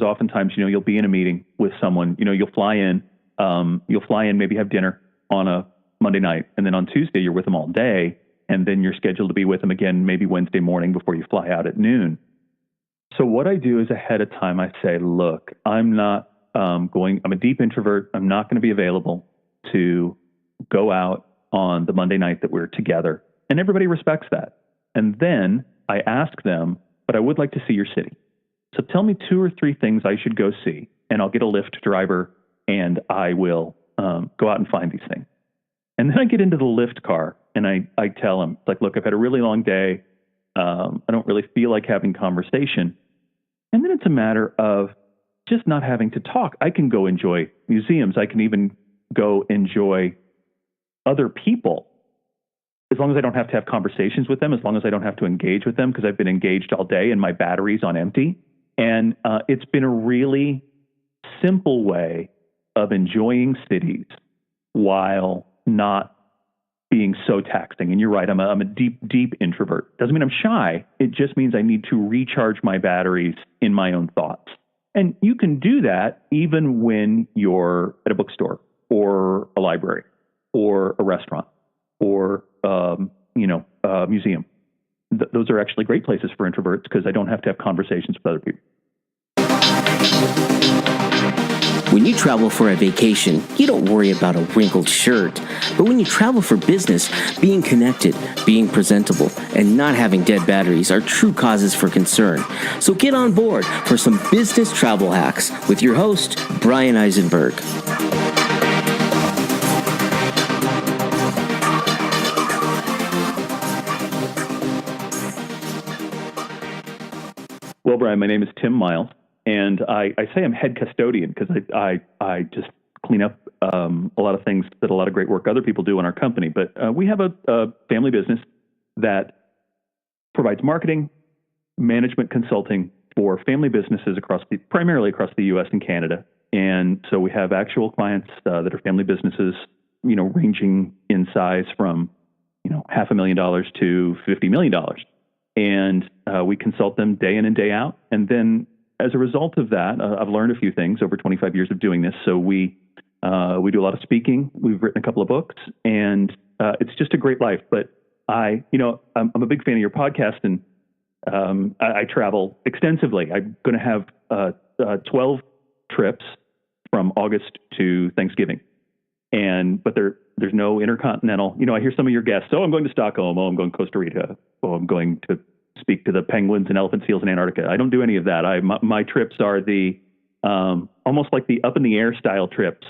because oftentimes, you'll be in a meeting with someone, you'll fly in, maybe have dinner on a Monday night, and then on Tuesday you're with them all day, and then you're scheduled to be with them again maybe Wednesday morning before you fly out at noon. So what I do is ahead of time, I say, look, I'm a deep introvert. I'm not going to be available to go out on the Monday night that we're together. And everybody respects that. And then I ask them, but I would like to see your city. So tell me 2 or 3 things I should go see, and I'll get a Lyft driver and I will go out and find these things. And then I get into the Lyft car and I tell them, like, look, I've had a really long day. I don't really feel like having conversation. And then it's a matter of just not having to talk. I can go enjoy museums. I can even go enjoy other people, as long as I don't have to have conversations with them, as long as I don't have to engage with them, because I've been engaged all day and my battery's on empty. And it's been a really simple way of enjoying cities while not being so taxing. And you're right, I'm a deep introvert. Doesn't mean I'm shy. It just means I need to recharge my batteries in my own thoughts. And you can do that even when you're at a bookstore or a library or a restaurant or a museum. Those are actually great places for introverts because I don't have to have conversations with other people. When you travel for a vacation, you don't worry about a wrinkled shirt. But when you travel for business, being connected, being presentable, and not having dead batteries are true causes for concern. So get on board for some business travel hacks with your host, Brian Eisenberg. Well, Brian, my name is Tim Miles. And I say I'm head custodian because I just clean up a lot of things that a lot of great work other people do in our company. But we have a family business that provides marketing, management consulting for family businesses primarily across the U.S. and Canada. And so we have actual clients that are family businesses, ranging in size from $500,000 to $50 million. And we consult them day in and day out. And then as a result of that, I've learned a few things over 25 years of doing this. So we do a lot of speaking. We've written a couple of books, and it's just a great life. But I'm a big fan of your podcast, and I travel extensively. I'm going to have 12 trips from August to Thanksgiving, but there's no intercontinental. I hear some of your guests. Oh, I'm going to Stockholm. Oh, I'm going to Costa Rica. Oh, I'm going to speak to the penguins and elephant seals in Antarctica. I don't do any of that. My trips are the almost like the up in the air style trips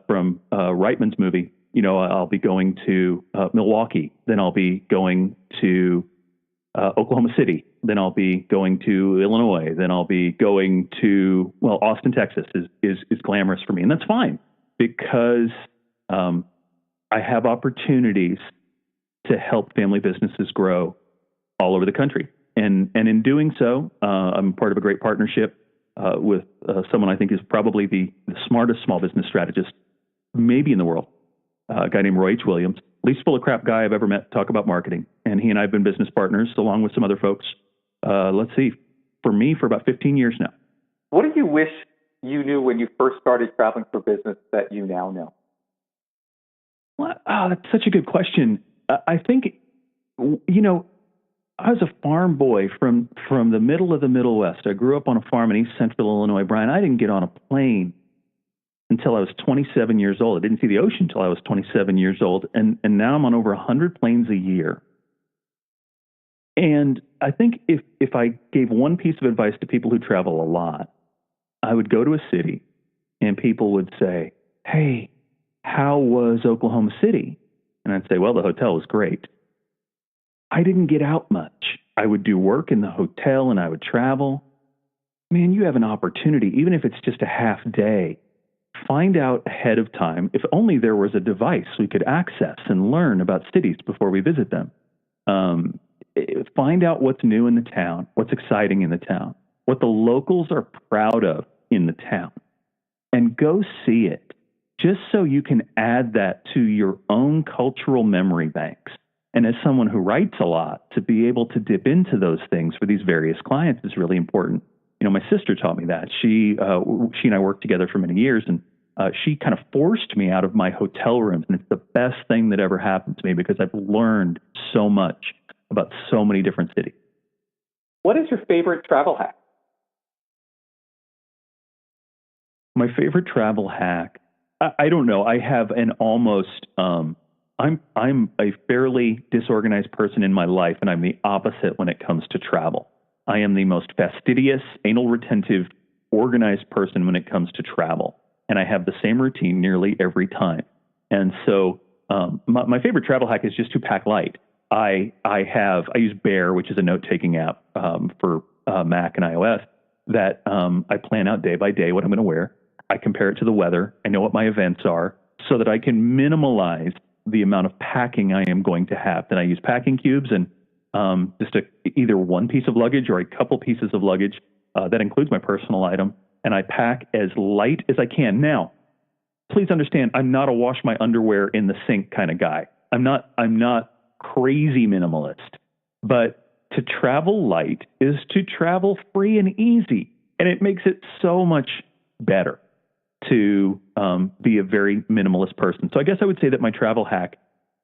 from Reitman's movie. I'll be going to Milwaukee, then I'll be going to Oklahoma City, then I'll be going to Illinois, then I'll be going to Austin, Texas is glamorous for me, and that's fine because I have opportunities to help family businesses grow all over the country. And in doing so, I'm part of a great partnership with someone I think is probably the smartest small business strategist maybe in the world, a guy named Roy H. Williams, least full of crap guy I've ever met to talk about marketing. And he and I have been business partners along with some other folks. For me, for about 15 years now. What do you wish you knew when you first started traveling for business that you now know? Well, that's such a good question. I think, I was a farm boy from the middle of the Middle West. I grew up on a farm in East Central Illinois, Brian. I didn't get on a plane until I was 27 years old. I didn't see the ocean until I was 27 years old. And now I'm on over 100 planes a year. And I think if I gave one piece of advice to people who travel a lot, I would go to a city and people would say, hey, how was Oklahoma City? And I'd say, well, the hotel was great. I didn't get out much. I would do work in the hotel and I would travel. Man, you have an opportunity, even if it's just a half day, find out ahead of time. If only there was a device we could access and learn about cities before we visit them. Find out what's new in the town, what's exciting in the town, what the locals are proud of in the town, and go see it just so you can add that to your own cultural memory banks. And as someone who writes a lot, to be able to dip into those things for these various clients is really important. my sister taught me that. She and I worked together for many years, and she kind of forced me out of my hotel rooms. And it's the best thing that ever happened to me because I've learned so much about so many different cities. What is your favorite travel hack? My favorite travel hack, I don't know. I have an almost, I'm a fairly disorganized person in my life, and I'm the opposite when it comes to travel. I am the most fastidious, anal retentive, organized person when it comes to travel. And I have the same routine nearly every time. And so my favorite travel hack is just to pack light. I use Bear, which is a note-taking app for Mac and iOS, that I plan out day by day what I'm going to wear. I compare it to the weather. I know what my events are so that I can minimalize the amount of packing I am going to have. Then I use packing cubes and just either one piece of luggage or a couple pieces of luggage that includes my personal item. And I pack as light as I can. Now, please understand, I'm not a wash my underwear in the sink kind of guy. I'm not crazy minimalist, but to travel light is to travel free and easy. And it makes it so much better to be a very minimalist person. So I guess I would say that my travel hack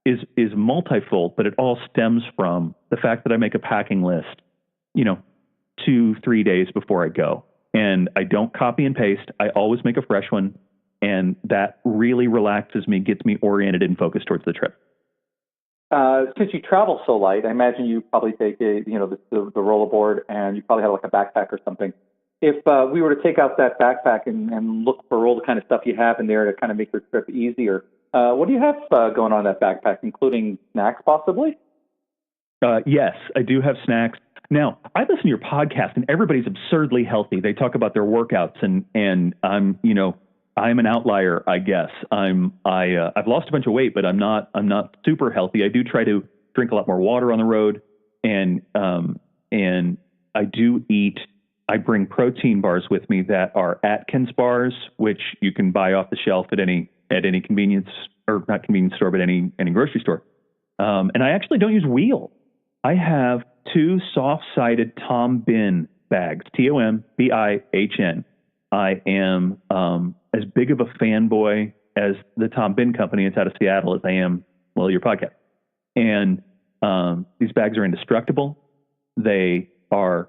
is multifold, but it all stems from the fact that I make a packing list, 2-3 days before I go. And I don't copy and paste. I always make a fresh one. And that really relaxes me, gets me oriented and focused towards the trip. Since you travel so light, I imagine you probably take the rollerboard, and you probably have like a backpack or something. If we were to take out that backpack and look for all the kind of stuff you have in there to kind of make your trip easier, what do you have going on in that backpack, including snacks possibly? Yes, I do have snacks. Now, I listen to your podcast, and everybody's absurdly healthy. They talk about their workouts, and I'm an outlier, I guess. I've lost a bunch of weight, but I'm not super healthy. I do try to drink a lot more water on the road, and I do eat. I bring protein bars with me that are Atkins bars, which you can buy off the shelf at any convenience, or not convenience store, but any grocery store. And I actually don't use wheel. I have 2 soft-sided Tom Bin bags, TOMBIHN. I am as big of a fanboy as the Tom Bin Company. It's out of Seattle as I am, your podcast. And these bags are indestructible. They are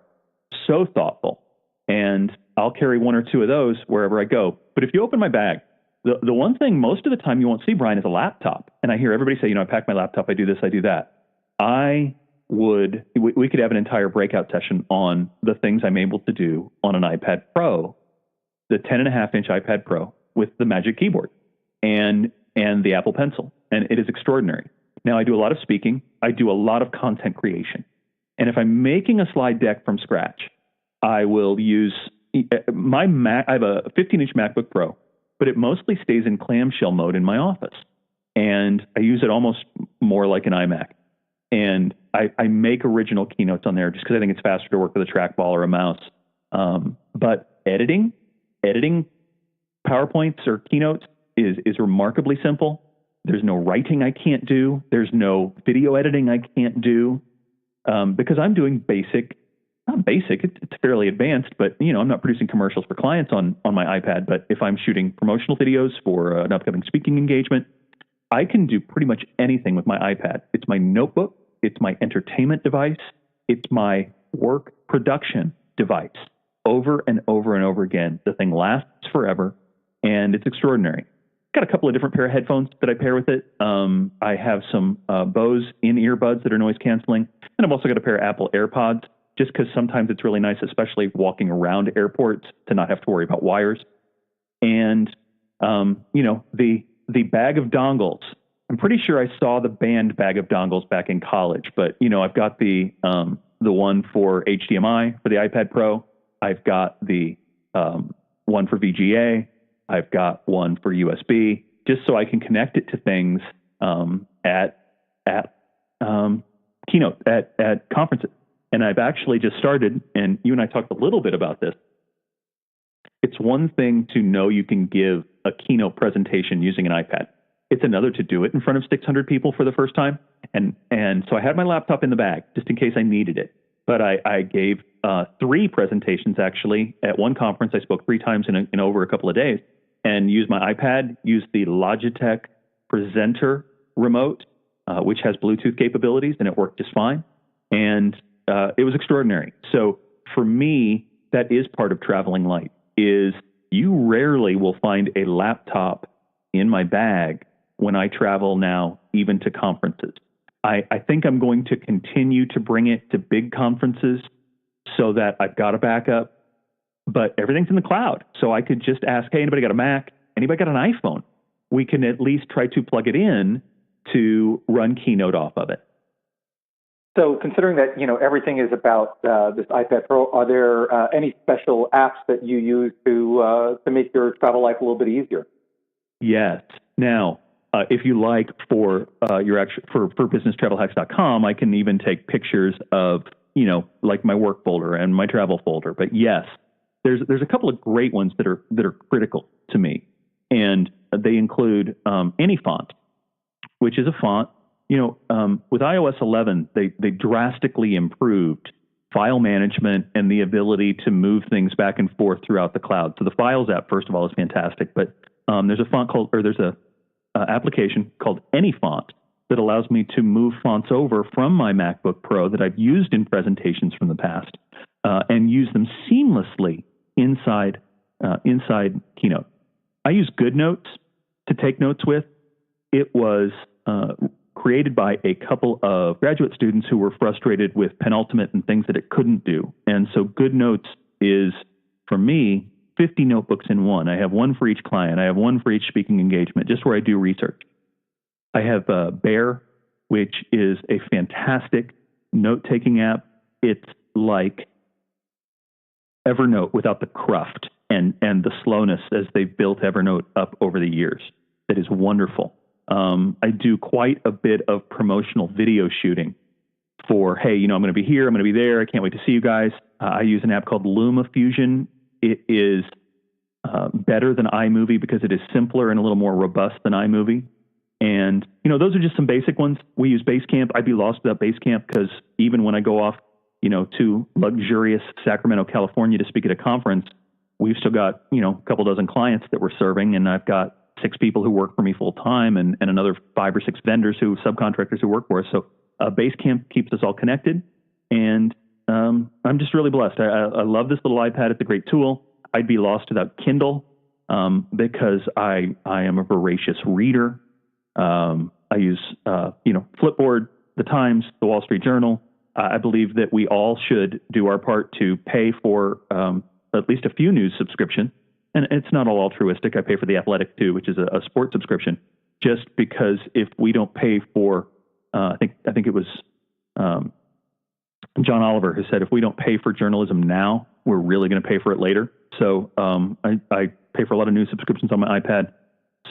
so thoughtful. And I'll carry 1 or 2 of those wherever I go. But if you open my bag, the one thing most of the time you won't see, Brian, is a laptop. And I hear everybody say, I pack my laptop, I do this, I do that. We could have an entire breakout session on the things I'm able to do on an iPad Pro, the 10.5-inch iPad Pro with the Magic Keyboard and the Apple Pencil. And it is extraordinary. Now, I do a lot of speaking. I do a lot of content creation. And if I'm making a slide deck from scratch, I will use my Mac. I have a 15-inch MacBook Pro, but it mostly stays in clamshell mode in my office. And I use it almost more like an iMac. And I make original keynotes on there just because I think it's faster to work with a trackball or a mouse. But editing PowerPoints or keynotes is remarkably simple. There's no writing I can't do. There's no video editing I can't do because I'm doing not basic, it's fairly advanced, but I'm not producing commercials for clients on my iPad. But if I'm shooting promotional videos for an upcoming speaking engagement, I can do pretty much anything with my iPad. It's my notebook. It's my entertainment device. It's my work production device. Over and over and over again. The thing lasts forever, and it's extraordinary. Got a couple of different pair of headphones that I pair with it. I have some Bose in-ear buds that are noise canceling, and I've also got a pair of Apple AirPods, just because sometimes it's really nice, especially walking around airports, to not have to worry about wires. And the bag of dongles. I'm pretty sure I saw the band bag of dongles back in college, but I've got the one for HDMI for the iPad Pro. I've got the one for VGA. I've got one for USB, just so I can connect it to things at keynote at conferences. And I've actually just started, and you and I talked a little bit about this. It's one thing to know you can give a keynote presentation using an iPad. It's another to do it in front of 600 people for the first time. And so I had my laptop in the bag just in case I needed it. But I gave 3 presentations actually at one conference. I spoke 3 times in over a couple of days, and used my iPad, used the Logitech Presenter remote, which has Bluetooth capabilities, and it worked just fine. And it was extraordinary. So for me, that is part of traveling light. Is you rarely will find a laptop in my bag when I travel now, even to conferences. I think I'm going to continue to bring it to big conferences so that I've got a backup, but everything's in the cloud. So I could just ask, hey, anybody got a Mac? Anybody got an iPhone? We can at least try to plug it in to run Keynote off of it. So considering that, everything is about this iPad Pro, are there any special apps that you use to make your travel life a little bit easier? Yes. Now, if you like, for businesstravelhacks.com, I can even take pictures of, like my work folder and my travel folder. But yes, there's a couple of great ones that are critical to me, and they include AnyFont, which is a font. With iOS 11, they drastically improved file management and the ability to move things back and forth throughout the cloud. So the Files app, first of all, is fantastic. But there's a application called AnyFont that allows me to move fonts over from my MacBook Pro that I've used in presentations from the past and use them seamlessly inside Keynote. I use GoodNotes to take notes with. It was created by a couple of graduate students who were frustrated with Penultimate and things that it couldn't do. And so GoodNotes is, for me, 50 notebooks in one. I have one for each client. I have one for each speaking engagement, just where I do research. I have Bear, which is a fantastic note-taking app. It's like Evernote without the cruft and the slowness as they've built Evernote up over the years. That is wonderful. I do quite a bit of promotional video shooting for, hey, I'm going to be here, I'm going to be there, I can't wait to see you guys. I use an app called LumaFusion. It is better than iMovie because it is simpler and a little more robust than iMovie. And, those are just some basic ones. We use Basecamp. I'd be lost without Basecamp because even when I go off, to luxurious Sacramento, California to speak at a conference, we've still got, a couple dozen clients that we're serving, and I've got 6 people who work for me full time and another 5 or 6 vendors subcontractors who work for us. So Basecamp keeps us all connected, and I'm just really blessed. I love this little iPad. It's a great tool. I'd be lost without Kindle because I am a voracious reader. I use Flipboard, the Times, the Wall Street Journal. I believe that we all should do our part to pay for at least a few news subscriptions. And it's not all altruistic. I pay for The Athletic too, which is a sports subscription. Just because if we don't pay for, I think it was John Oliver who said, if we don't pay for journalism now, we're really going to pay for it later. So I pay for a lot of news subscriptions on my iPad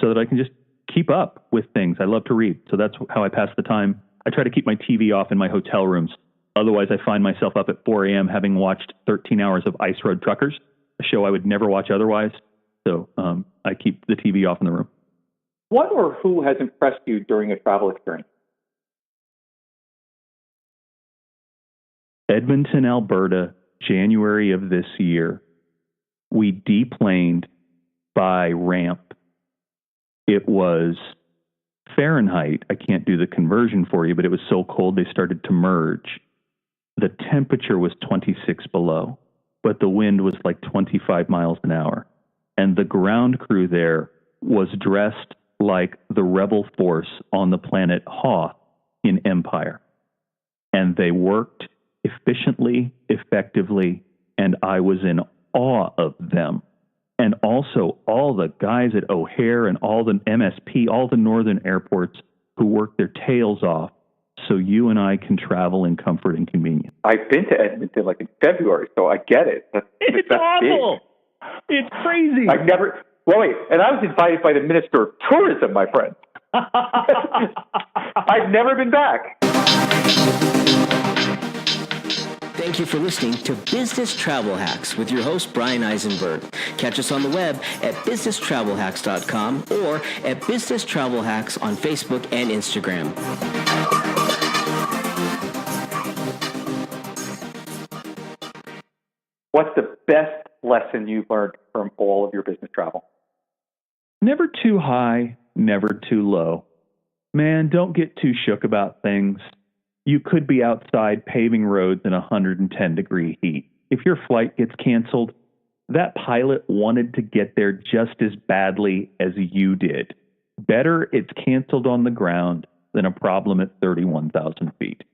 so that I can just keep up with things. I love to read, so that's how I pass the time. I try to keep my TV off in my hotel rooms. Otherwise, I find myself up at 4 a.m. having watched 13 hours of Ice Road Truckers, a show I would never watch otherwise. So I keep the TV off in the room. What or who has impressed you during a travel experience? Edmonton, Alberta, January of this year. We deplaned by ramp. It was Fahrenheit. I can't do the conversion for you, but it was so cold they started to merge. The temperature was 26 below, but the wind was like 25 miles an hour. And the ground crew there was dressed like the rebel force on the planet Hoth in Empire. And they worked efficiently, effectively, and I was in awe of them. And also all the guys at O'Hare and all the MSP, all the northern airports who work their tails off so you and I can travel in comfort and convenience. I've been to Edmonton like in February, so I get it. It's awful. Big. It's crazy. And I was invited by the Minister of Tourism, my friend. I've never been back. Thank you for listening to Business Travel Hacks with your host, Brian Eisenberg. Catch us on the web at businesstravelhacks.com or at Business Travel Hacks on Facebook and Instagram. What's the best lesson you've learned from all of your business travel? Never too high, never too low. Man, don't get too shook about things. You could be outside paving roads in 110-degree heat. If your flight gets canceled, that pilot wanted to get there just as badly as you did. Better it's canceled on the ground than a problem at 31,000 feet.